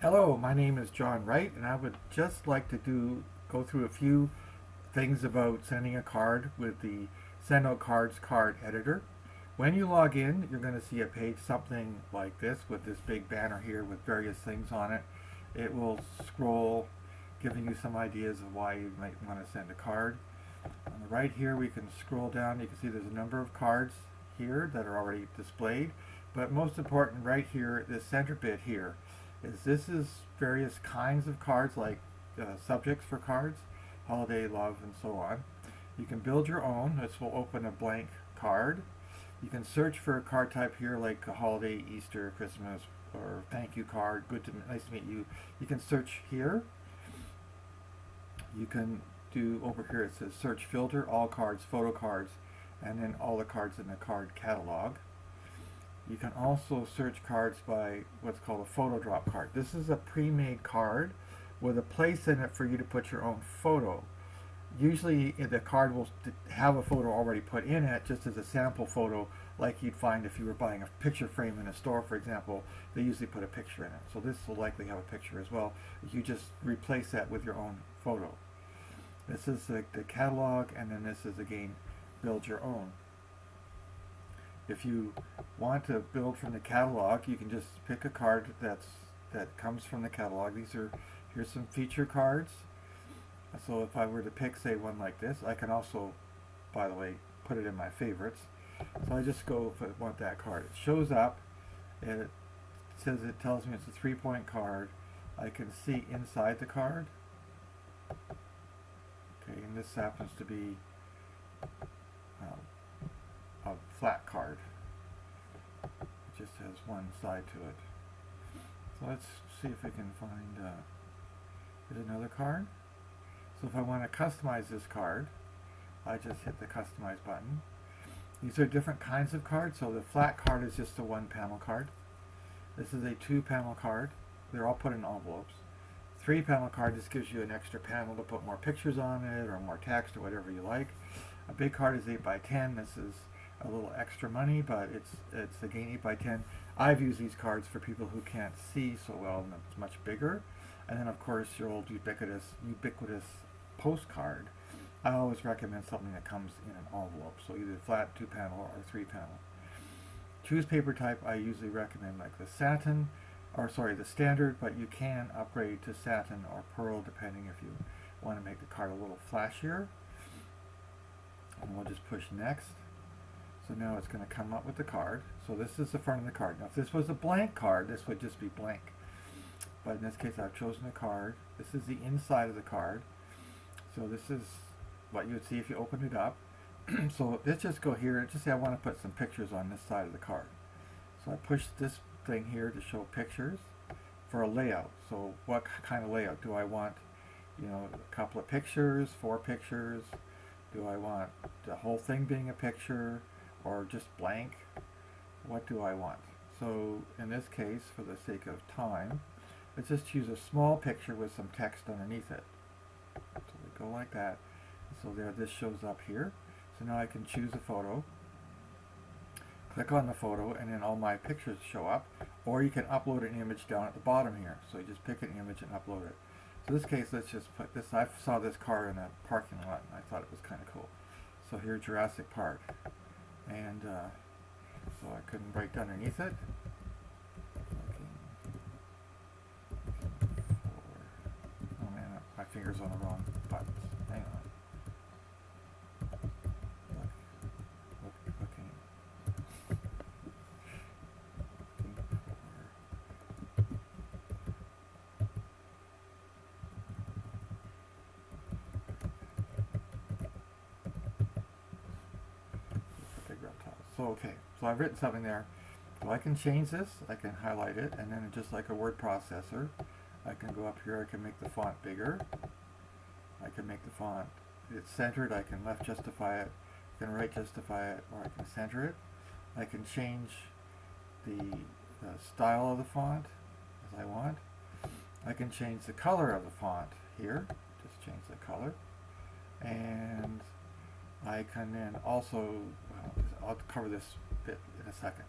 Hello, my name is John Wright, and I would just like to go through a few things about sending a card with the Send Out Cards card editor. When you log in, you're going to see a page something like this with this big banner here with various things on it. It will scroll, giving you some ideas of why you might want to send a card. On the right here, we can scroll down. You can see there's a number of cards here that are already displayed. But most important, right here, this center bit here, this is various kinds of cards like subjects for cards, holiday, love, and so on. You can build your own. This will open a blank card. You can search for a card type here like a holiday, Easter, Christmas, or thank you card, nice to meet you. You can search here. You can do over here, it says search filter, all cards, photo cards, and then all the cards in the card catalog. You can also search cards by what's called a photo drop card. This is a pre-made card with a place in it for you to put your own photo. Usually the card will have a photo already put in it just as a sample photo, like you'd find if you were buying a picture frame in a store, for example. They usually put a picture in it. So this will likely have a picture as well. You just replace that with your own photo. This is the catalog, and then this is again build your own. If you want to build from the catalog, you can just pick a card that comes from the catalog. Here's some feature cards. So if I were to pick, say, one like this, I can also, by the way, put it in my favorites. So I just go if I want that card. It shows up, and it tells me it's a 3-point card. I can see inside the card. Okay, and this happens to be a flat card. It just has one side to it. So let's see if we can find, here's another card. So if I want to customize this card, I just hit the customize button. These are different kinds of cards. So the flat card is just a 1-panel card. This is a 2-panel card. They're all put in envelopes. 3-panel card just gives you an extra panel to put more pictures on it or more text or whatever you like. A big card is 8 by 10. This is a little extra money, but it's again 8 by 10. I've used these cards for people who can't see so well, and it's much bigger. And then of course your old ubiquitous postcard. I always recommend something that comes in an envelope, so either flat 2-panel or 3-panel. Choose paper type. I usually recommend like the satin, the standard, but you can upgrade to satin or pearl depending if you want to make the card a little flashier. And we'll just push next. So now it's going to come up with the card. So this is the front of the card. Now if this was a blank card, this would just be blank. But in this case I've chosen a card. This is the inside of the card. So this is what you would see if you opened it up. So let's just go here and just say I want to put some pictures on this side of the card. So I push this thing here to show pictures for a layout. So what kind of layout do I want? You know, a couple of pictures, 4 pictures. Do I want the whole thing being a picture or just blank? What do I want? So in this case, for the sake of time, let's just choose a small picture with some text underneath it. So we go like that. So there, this shows up here. So now I can choose a photo, click on the photo, and then all my pictures show up. Or you can upload an image down at the bottom here. So you just pick an image and upload it. So in this case, let's just put this. I saw this car in a parking lot, and I thought it was kind of cool. So here, Jurassic Park, and so I couldn't write underneath it. Oh man, my finger's on the wrong buttons. Hang on. So okay, so I've written something there. So I can change this, I can highlight it, and then just like a word processor, I can go up here, I can make the font bigger, I can make the font, it's centered, I can left justify it, I can right justify it, or I can center it. I can change the style of the font as I want. I can change the color of the font here, just change the color, and I can then also, I'll cover this bit in a second.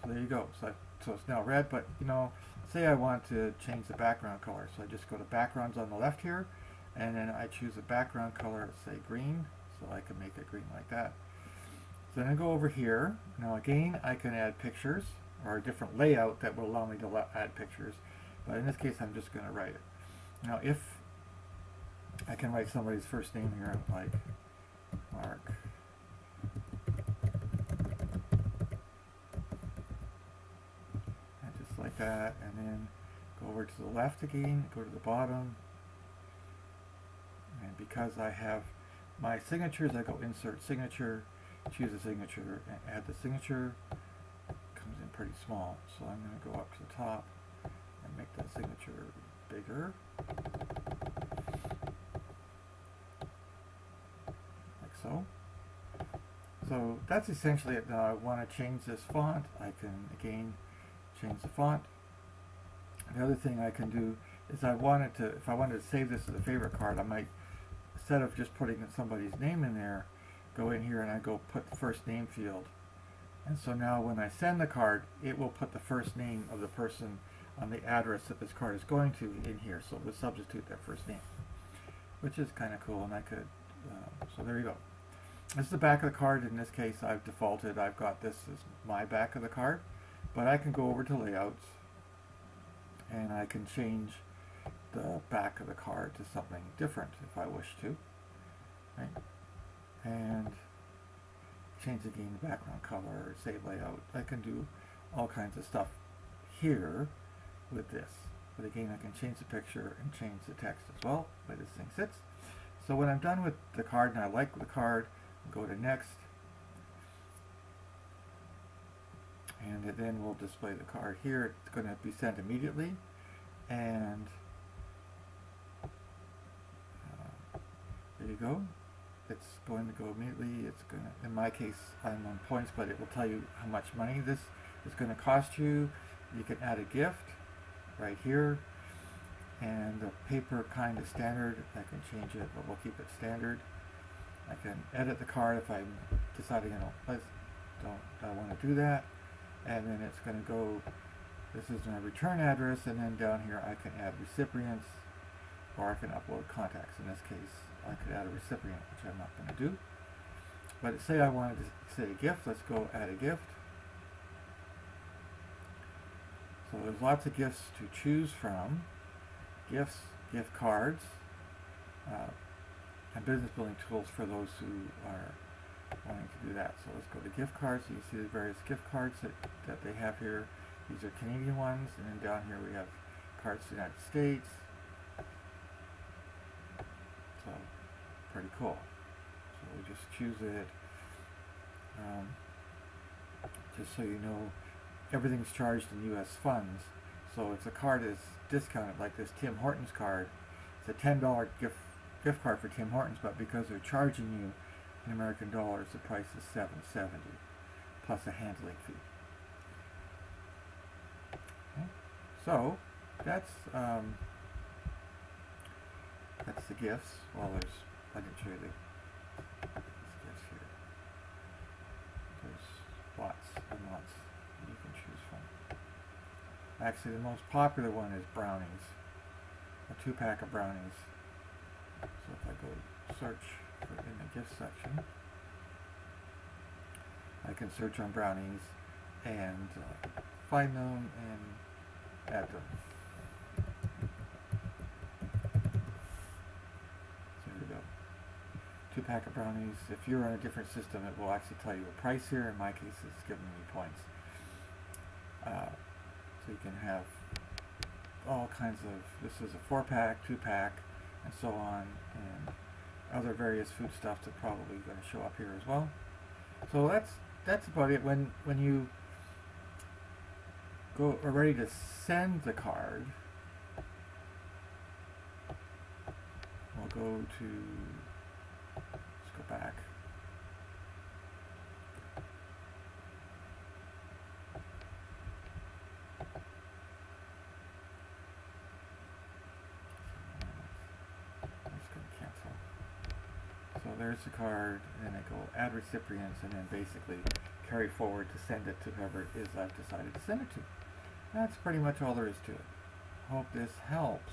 So there you go. So it's now red, but you know, say I want to change the background color. So I just go to backgrounds on the left here, and then I choose a background color, say green, so I can make it green like that. So then I go over here. Now again, I can add pictures or a different layout that will allow me to add pictures. But in this case, I'm just going to write it. Now if I can write somebody's first name here, like Mark. And just like that, and then go over to the left again, go to the bottom. And because I have my signatures, I go insert signature, choose a signature, and add the signature. It comes in pretty small, so I'm going to go up to the top and make that signature bigger. Like so. So that's essentially it. Now I want to change this font. I can again change the font. The other thing I can do is if I wanted to save this as a favorite card, I might, instead of just putting somebody's name in there, go in here and I go put the first name field. And so now when I send the card, it will put the first name of the person on the address that this card is going to in here. So we'll substitute that first name, which is kind of cool. And I could, so there you go. This is the back of the card. In this case, I've defaulted. I've got this as my back of the card. But I can go over to layouts and I can change the back of the card to something different if I wish to. Right? And change again the background color, save layout. I can do all kinds of stuff here with this. But again, I can change the picture and change the text as well, the way this thing sits. So when I'm done with the card and I like the card, I'll go to next. And it then will display the card here. It's going to be sent immediately. And there you go. It's going to go immediately. It's going to, in my case, I'm on points, but it will tell you how much money this is going to cost you. You can add a gift right here. And the paper kind of standard. I can change it, but we'll keep it standard. I can edit the card if I'm deciding I want to do that. And then it's going to go, this is my return address, and then down here I can add recipients, or I can upload contacts. In this case, I could add a recipient, which I'm not going to do. But say I wanted to say a gift, let's go add a gift. So there's lots of gifts to choose from. Gifts, gift cards, and business building tools for those who are wanting to do that. So let's go to gift cards. So you see the various gift cards that they have here. These are Canadian ones, and then down here we have cards to the United States. So pretty cool. So we just choose it. Just so you know, everything's charged in U.S. funds. So if the card is discounted, like this Tim Hortons card, it's a $10 gift card for Tim Hortons, but because they're charging you in American dollars, the price is $7.70 plus a handling fee. Okay. So that's the gifts. Well, I didn't show you the gifts here. There's lots and lots you can choose from. Actually, the most popular one is brownies, a 2-pack of brownies. So if I go search in the gift section, I can search on brownies and find them and add them. So there you go. 2-pack of brownies. If you're on a different system, it will actually tell you a price here. In my case, it's giving me points. So you can have all kinds of, this is a 4-pack, 2-pack, and so on, and other various food stuff that's probably going to show up here as well. So that's about it. When you are ready to send the card, we'll go to, let's go back. So there's the card, and I go add recipients, and then basically carry forward to send it to whoever it is I've decided to send it to. That's pretty much all there is to it. Hope this helps.